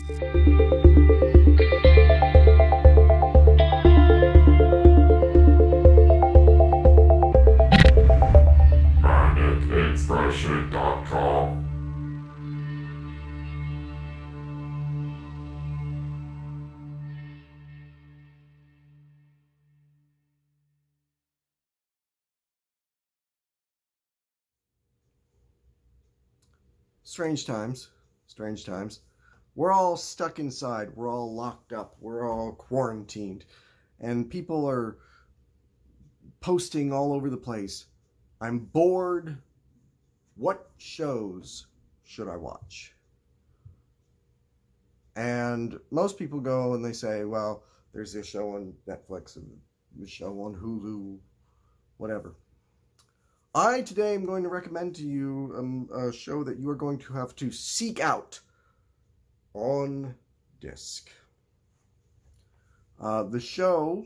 Inspiration.com. Strange times. Strange times. We're all stuck inside. We're all locked up. We're all quarantined. And people are posting all over the place. I'm bored. What shows should I watch? And most people go and they say, well, there's this show on Netflix and this show on Hulu, whatever. I today am going to recommend to you a show that you are going to have to seek out on disc. The show,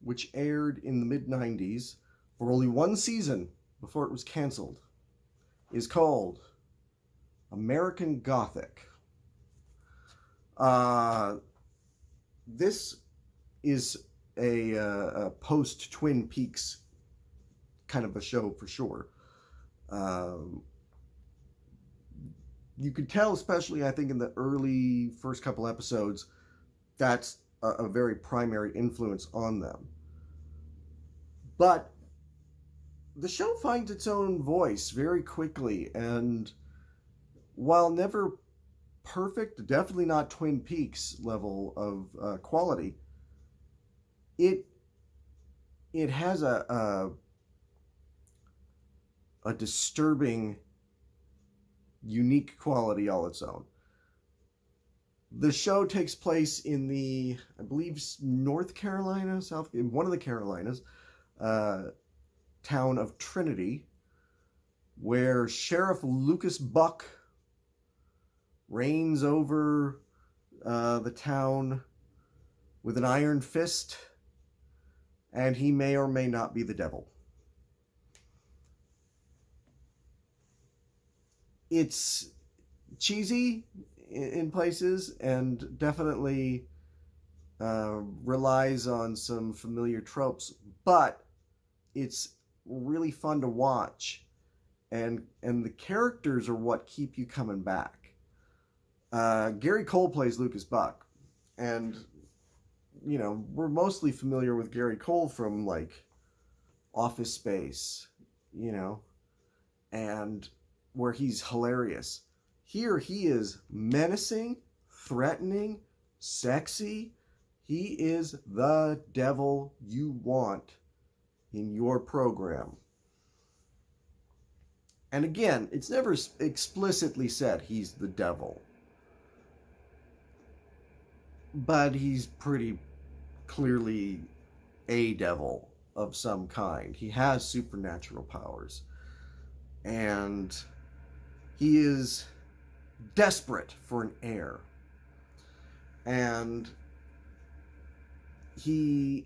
which aired in the mid-90s for only one season before it was canceled, is called American Gothic. This is a post-Twin Peaks kind of a show for sure. You could tell, especially I think in the early first couple episodes, that's a very primary influence on them. But the show finds its own voice very quickly, and while never perfect, definitely not Twin Peaks level of quality, it has a disturbing, unique quality all its own. The show takes place in the, I believe, North Carolina, in one of the Carolinas, town of Trinity, where Sheriff Lucas Buck reigns over the town with an iron fist, and he may or may not be the devil. It's cheesy in places and definitely relies on some familiar tropes, but it's really fun to watch, and the characters are what keep you coming back. Gary Cole plays Lucas Buck, and you know, we're mostly familiar with Gary Cole from like Office Space, you know, and where he's hilarious. Here he is menacing, threatening, sexy. He is the devil you want in your program. And again, it's never explicitly said he's the devil, but he's pretty clearly a devil of some kind. He has supernatural powers, and he is desperate for an heir. And he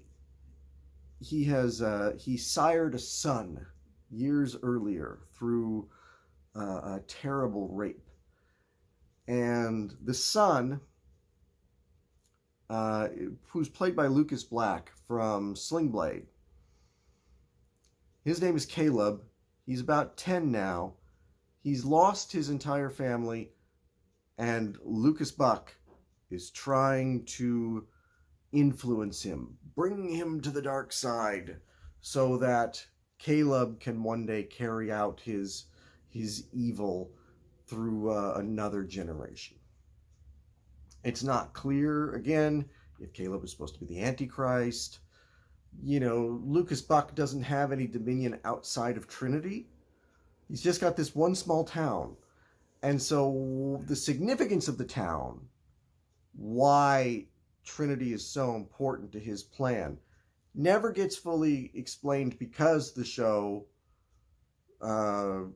sired a son years earlier through a terrible rape. And the son, who's played by Lucas Black from Sling Blade, his name is Caleb. He's about 10 now. He's lost his entire family, and Lucas Buck is trying to influence him, bring him to the dark side, so that Caleb can one day carry out his evil through another generation. It's not clear, again, if Caleb is supposed to be the Antichrist. You know, Lucas Buck doesn't have any dominion outside of Trinity. He's just got this one small town. And so the significance of the town, why Trinity is so important to his plan, never gets fully explained because the show, never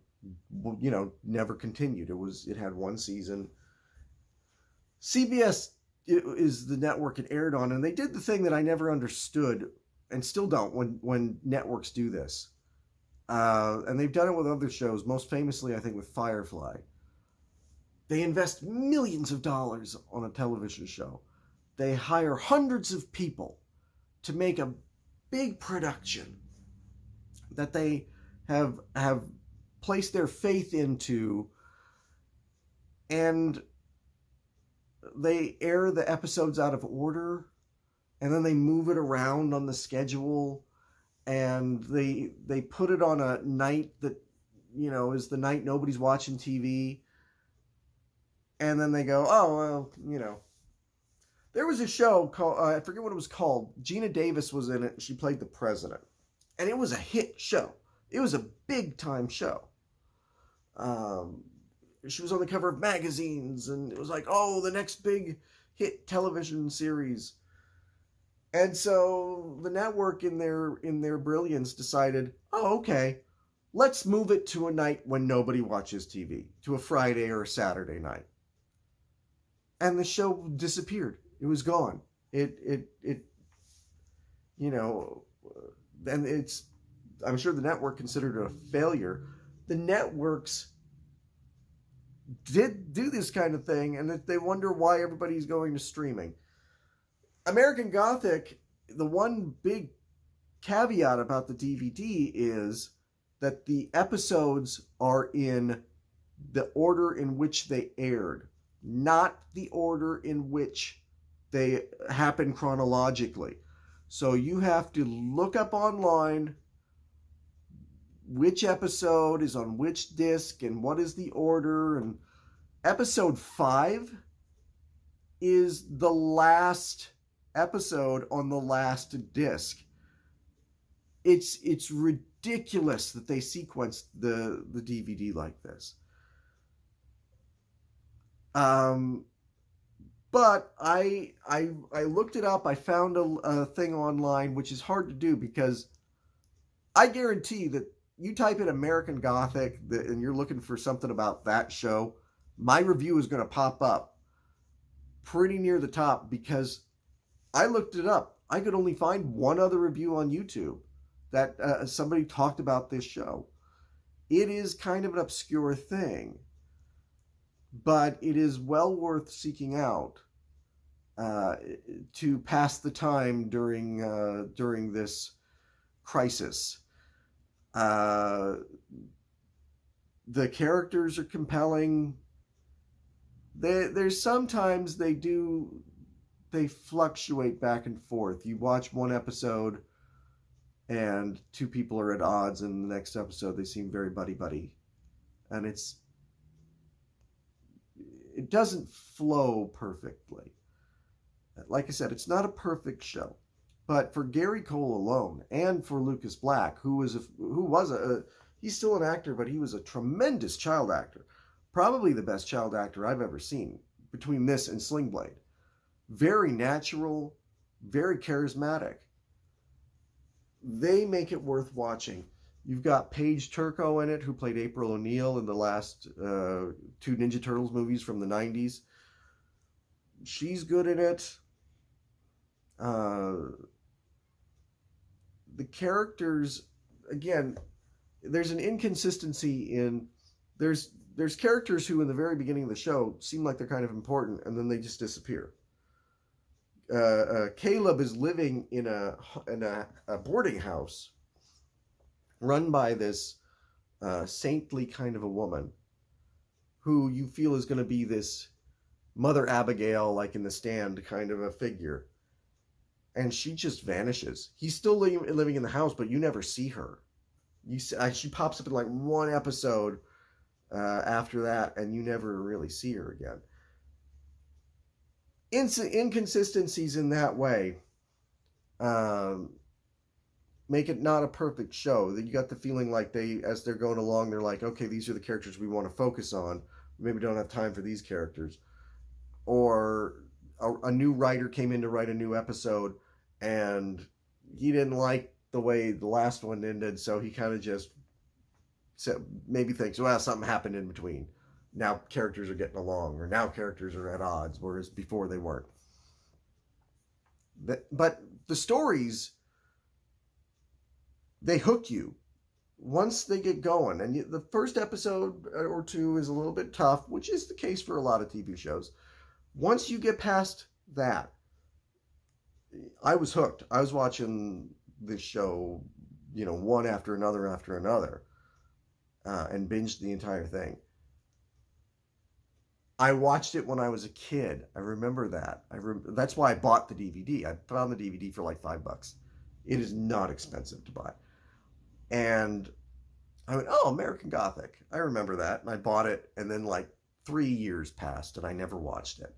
continued. It had one season. CBS is the network it aired on, and they did the thing that I never understood and still don't when networks do this. And they've done it with other shows, most famously, I think, with Firefly. They invest millions of dollars on a television show. They hire hundreds of people to make a big production that they have placed their faith into, and they air the episodes out of order, and then they move it around on the schedule, and they put it on a night that, you know, is the night nobody's watching TV, and then they go, oh, well, you know. There was a show called, I forget what it was called. Gina Davis was in it. She played the president. And it was a hit show. It was a big-time show. She was on the cover of magazines, and it was like, oh, the next big hit television series. And so the network, in their brilliance, decided, oh, okay, let's move it to a night when nobody watches TV, to a Friday or a Saturday night. And the show disappeared. It was gone. It you know, and it's, I'm sure the network considered it a failure. The networks did do this kind of thing, and they wonder why everybody's going to streaming. American Gothic, the one big caveat about the DVD is that the episodes are in the order in which they aired, not the order in which they happen chronologically. So you have to look up online which episode is on which disc and what is the order. And episode 5 is the last episode on the last disc. It's ridiculous that they sequenced the DVD like this. But I looked it up. I found a thing online, which is hard to do because I guarantee that you type in American Gothic and you're looking for something about that show, my review is going to pop up pretty near the top because I looked it up. I could only find one other review on YouTube that somebody talked about this show. It is kind of an obscure thing, but it is well worth seeking out to pass the time during this crisis. The characters are compelling. There's sometimes they fluctuate back and forth. You watch one episode and two people are at odds, and the next episode they seem very buddy-buddy. And it doesn't flow perfectly. Like I said, it's not a perfect show. But for Gary Cole alone, and for Lucas Black, he's still an actor, but he was a tremendous child actor. Probably the best child actor I've ever seen between this and Sling Blade. Very natural, very charismatic. They make it worth watching. You've got Paige Turco in it, who played April O'Neil in the last 2 Ninja Turtles movies from the 90s. She's good in it. The characters, again, there's an inconsistency in, there's characters who in the very beginning of the show seem like they're kind of important, and then they just disappear. Caleb is living in a boarding house run by this saintly kind of a woman who you feel is going to be this Mother Abigail, like in The Stand, kind of a figure. And she just vanishes. He's still living in the house, but you never see her. She pops up in like one episode after that, and you never really see her again. Inconsistencies in that way make it not a perfect show. That you got the feeling like as they're going along, they're like, okay, these are the characters we want to focus on. Maybe we don't have time for these characters. Or a new writer came in to write a new episode, and he didn't like the way the last one ended, so he kind of just maybe thinks, well, something happened in between. Now characters are getting along, or now characters are at odds, whereas before they weren't. But the stories, they hook you. once they get going, and the first episode or two is a little bit tough, which is the case for a lot of TV shows. Once you get past that, I was hooked. I was watching this show, one after another, and binged the entire thing. I watched it when I was a kid. I remember that. That's why I bought the DVD. I found the DVD for like $5. It is not expensive to buy. And I went, oh, American Gothic. I remember that. And I bought it. And then like 3 years passed and I never watched it.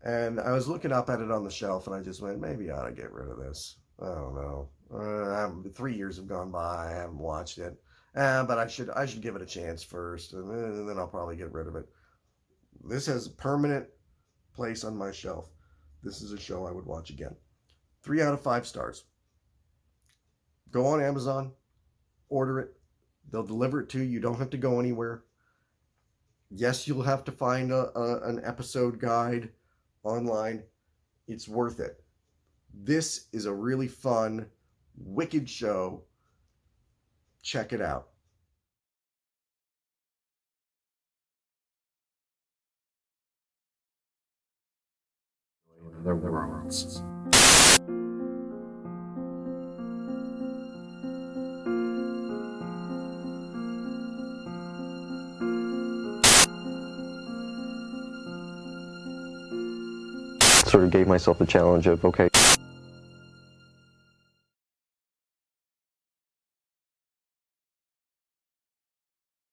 And I was looking up at it on the shelf and I just went, maybe I ought to get rid of this. I don't know. 3 years have gone by. I haven't watched it. But I should give it a chance first. And then I'll probably get rid of it. This has a permanent place on my shelf. This is a show I would watch again. 3 out of 5 stars. Go on Amazon, order it. They'll deliver it to you. You don't have to go anywhere. Yes, you'll have to find an episode guide online. It's worth it. This is a really fun, wicked show. Check it out. Their worlds. Sort of gave myself the challenge of, okay,